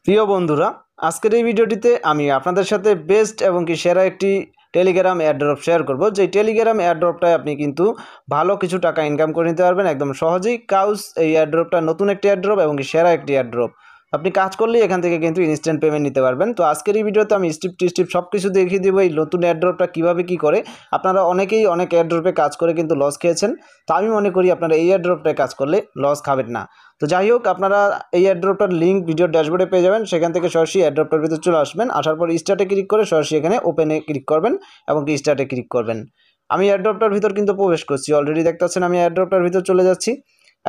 প্রিয় বন্ধুরা, আজকের এই ভিডিওটিতে আমি আপনাদের সাথে বেস্ট এবং কি সেরা একটি টেলিগ্রাম এয়ারড্রপ শেয়ার করব। যে টেলিগ্রাম এয়ারড্রপটায় আপনি কিন্তু ভালো কিছু টাকা ইনকাম করে নিতে পারবেন একদম সহজেই। কাউস এই এয়ারড্রপটা নতুন একটি এয়ারড্রপ এবং কি সেরা একটি এয়ারড্রপ। আপনি কাজ করলেই এখান থেকে কিন্তু ইনস্ট্যান্ট পেমেন্ট নিতে পারবেন। তো আজকের এই ভিডিওতে আমি স্টেপ সব কিছু দেখিয়ে দেবো এই নতুন এয়ারড্রপটা কীভাবে কী করে। আপনারা অনেকেই অনেক এয়ারড্রপে কাজ করে কিন্তু লস খেয়েছেন। তো আমি মনে করি আপনারা এই এয়ারড্রপটায় কাজ করলে লস খাবেন না। তো যাই হোক, আপনারা এই এয়ারড্রপটার লিঙ্ক ভিডিওর ড্যাশবোর্ডে পেয়ে যাবেন। সেখান থেকে সরাসরি এয়ারড্রপটার ভিতরে চলে আসবেন। আসার পর স্টার্টে ক্লিক করে সরাসরি এখানে ওপেনে ক্লিক করবেন এবং কি স্টার্টে ক্লিক করবেন। আমি এয়ারড্রপটার ভিতর কিন্তু প্রবেশ করছি, অলরেডি দেখতে পাচ্ছেন আমি এয়ারড্রপটার ভিতর চলে যাচ্ছি।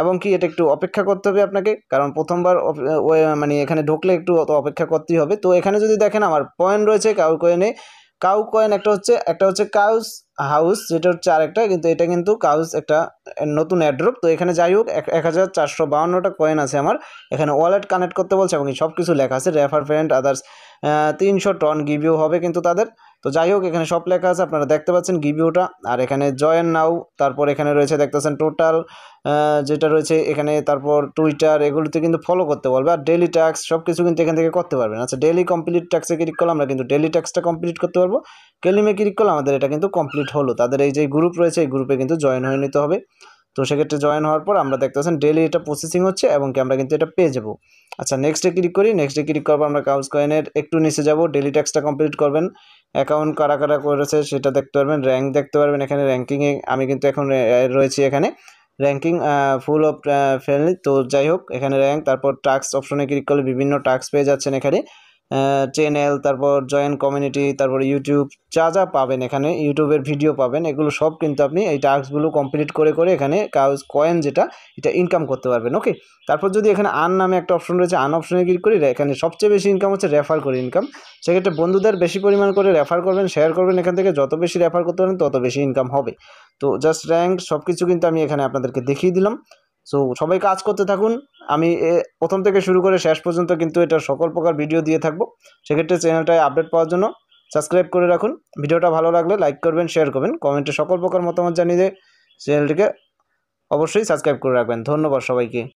এবং কি এটা একটু অপেক্ষা করতে হবে আপনাকে, কারণ প্রথমবার মানে এখানে ঢুকলে একটু অপেক্ষা করতেই হবে। তো এখানে যদি দেখেন আমার পয়েন্ট রয়েছে কাউ কয়েন একটা হচ্ছে কাউস হাউস, যেটা হচ্ছে আরেকটা, কিন্তু এটা কিন্তু কাউস একটা নতুন এয়ারড্রপ। তো এখানে যাই হোক 1452টা কয়েন আছে আমার। এখানে ওয়ালেট কানেক্ট করতে বলছে এবং সব কিছু লেখা আছে, রেফার ফ্রেন্ড আদার্স 300 টন গিভিউ হবে কিন্তু তাদের। তো যাই হোক এখানে সব লেখা আছে, আপনারা দেখতে পাচ্ছেন গিভিউটা। আর এখানে জয়েন নাও, তারপর এখানে রয়েছে দেখতেছেন টোটাল যেটা রয়েছে এখানে, তারপর টুইটার, এগুলোতে কিন্তু ফলো করতে বলবে। আর ডেলি ট্যাক্স সব কিছু কিন্তু এখান থেকে করতে পারবেন। আচ্ছা, ডেলি কমপ্লিট ট্যাক্সে ক্লিক করলে আমরা কিন্তু ডেলি ট্যাক্সটা কমপ্লিট করতে পারবো। ক্লেমে ক্লিক করলে আমাদের এটা কিন্তু কমপ্লিট হলো। তাদের এই যে গ্রুপ রয়েছে এই গ্রুপে কিন্তু জয়েন হয়ে নিতে হবে। তো সেক্ষেত্রে জয়েন হওয়ার পর আমরা দেখতেছেন ডেলি এটা প্রসেসিং হচ্ছে এবং কি আমরা কিন্তু এটা পেয়ে যাবো। আচ্ছা, নেক্সটে ক্লিক করি। নেক্সটে ক্লিক করার পর আমরা কাউস কয়েনের একটু নিচে যাব, ডেলি ট্যাক্সটা কমপ্লিট করবেন। অ্যাকাউন্ট কারা কারা করেছে সেটা দেখতে পারবেন, র্যাঙ্ক দেখতে পারবেন। এখানে র্যাঙ্কিংয়ে আমি কিন্তু এখন রয়েছি এখানে র্যাঙ্কিং ফুল অফ ফ্রেন্ডলি। তো যাই হোক এখানে র্যাঙ্ক, তারপর টাস্ক অপশনে ক্লিক করলে বিভিন্ন টাস্ক পেয়ে যাচ্ছেন এখানে। চ্যানেল, তারপর জয়েন কমিউনিটি, তারপর ইউটিউব, যা যা পাবেন এখানে ইউটিউবের ভিডিও পাবেন, এগুলো সব কিন্তু আপনি এই টাস্কগুলো কমপ্লিট করে করে এখানে কাউস কয়েন যেটা এটা ইনকাম করতে পারবেন। ওকে, তারপর যদি এখানে আর্ন নামে একটা অপশন রয়েছে, আর্ন অপশনে ক্লিক করি। এখানে সবচেয়ে বেশি ইনকাম হচ্ছে রেফার করে ইনকাম। সেক্ষেত্রে বন্ধুদের বেশি পরিমাণ করে রেফার করবেন, শেয়ার করবেন। এখান থেকে যত বেশি রেফার করতে পারেন তত বেশি ইনকাম হবে। তো জাস্ট র্যাঙ্ক সব কিছু কিন্তু আমি এখানে আপনাদেরকে দেখিয়ে দিলাম। সো সবাই কাজ করতে থাকুন। আমি প্রথম থেকে শুরু করে শেষ পর্যন্ত কিন্তু এটা সকল প্রকার ভিডিও দিয়ে থাকবো। সেক্ষেত্রে চ্যানেলটায় আপডেট পাওয়ার জন্য সাবস্ক্রাইব করে রাখুন। ভিডিওটা ভালো লাগলে লাইক করবেন, শেয়ার করবেন, কমেন্টে সকল প্রকার মতামত জানিয়ে চ্যানেলটিকে অবশ্যই সাবস্ক্রাইব করে রাখবেন। ধন্যবাদ সবাইকে।